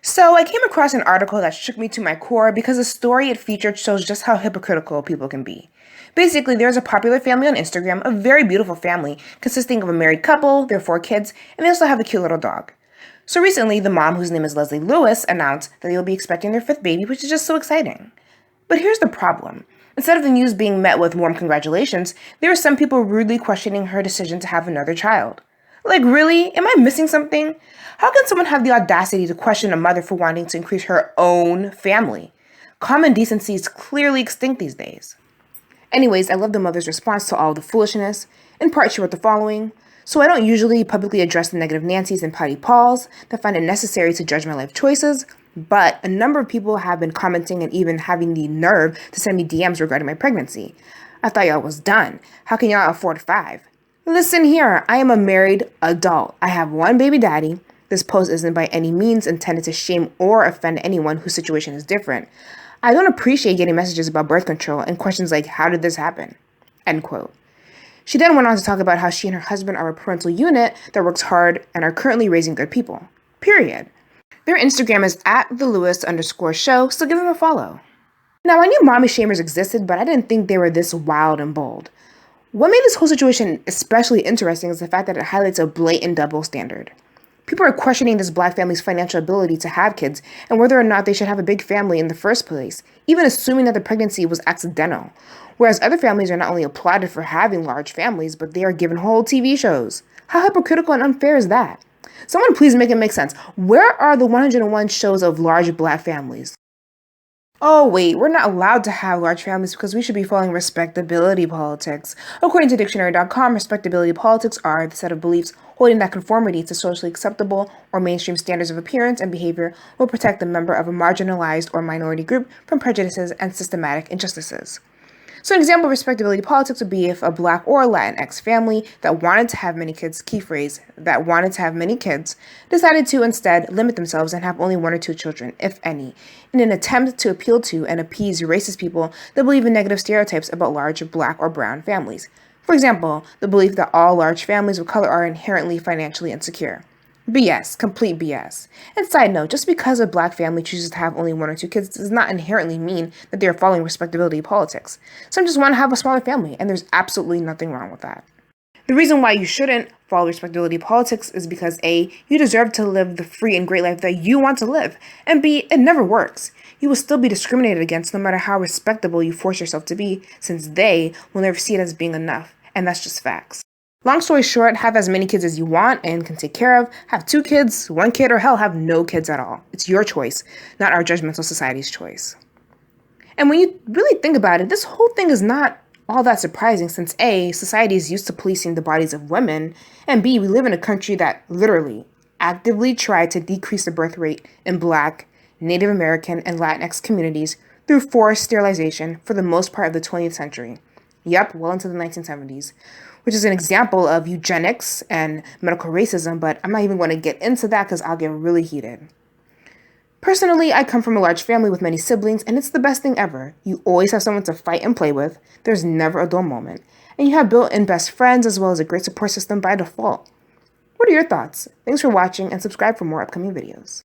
So, I came across an article that shook me to my core because the story it featured shows just how hypocritical people can be. Basically, there's a popular family on Instagram, a very beautiful family consisting of a married couple, their 4 kids, and they also have a cute little dog. So, recently, the mom, whose name is Leslie Lewis, announced that they will be expecting their 5th baby, which is just so exciting. But here's the problem. Instead of the news being met with warm congratulations, there were some people rudely questioning her decision to have another child. Like, really? Am I missing something? How can someone have the audacity to question a mother for wanting to increase her own family? Common decency is clearly extinct these days. Anyways, I love the mother's response to all the foolishness. In part, she wrote the following. So I don't usually publicly address the negative Nancys and Patty Pauls that find it necessary to judge my life choices, but a number of people have been commenting and even having the nerve to send me DMs regarding my pregnancy. I thought y'all was done. How can y'all afford 5? Listen here, I am a married adult. I have one baby daddy. This post isn't by any means intended to shame or offend anyone whose situation is different. I don't appreciate getting messages about birth control and questions like, how did this happen? End quote. She then went on to talk about how she and her husband are a parental unit that works hard and are currently raising good people. Period. Their Instagram is at @thelewis_show, so give them a follow. Now, I knew mommy shamers existed, but I didn't think they were this wild and bold. What made this whole situation especially interesting is the fact that it highlights a blatant double standard. People are questioning this black family's financial ability to have kids and whether or not they should have a big family in the first place, even assuming that the pregnancy was accidental. Whereas other families are not only applauded for having large families, but they are given whole TV shows. How hypocritical and unfair is that? Someone please make it make sense. Where are the 101 shows of large black families? Oh, wait, we're not allowed to have large families because we should be following respectability politics. According to dictionary.com, respectability politics are the set of beliefs holding that conformity to socially acceptable or mainstream standards of appearance and behavior will protect the member of a marginalized or minority group from prejudices and systematic injustices. So an example of respectability politics would be if a black or Latinx family that wanted to have many kids, key phrase, that wanted to have many kids, decided to instead limit themselves and have only 1 or 2 children, if any, in an attempt to appeal to and appease racist people that believe in negative stereotypes about large black or brown families. For example, the belief that all large families of color are inherently financially insecure. BS, complete BS. And side note, just because a black family chooses to have only 1 or 2 kids does not inherently mean that they are following respectability politics. Some just want to have a smaller family, and there's absolutely nothing wrong with that. The reason why you shouldn't follow respectability politics is because A, you deserve to live the free and great life that you want to live, and B, it never works. You will still be discriminated against no matter how respectable you force yourself to be, since they will never see it as being enough, and that's just facts. Long story short, have as many kids as you want and can take care of. Have 2 kids, 1 kid, or hell, have no kids at all. It's your choice, not our judgmental society's choice. And when you really think about it, this whole thing is not all that surprising since A, society is used to policing the bodies of women, and B, we live in a country that literally actively tried to decrease the birth rate in Black, Native American, and Latinx communities through forced sterilization for the most part of the 20th century. Yep, well into the 1970s, which is an example of eugenics and medical racism, but I'm not even going to get into that because I'll get really heated. Personally, I come from a large family with many siblings, and it's the best thing ever. You always have someone to fight and play with, there's never a dull moment, and you have built-in best friends as well as a great support system by default. What are your thoughts? Thanks for watching, and subscribe for more upcoming videos.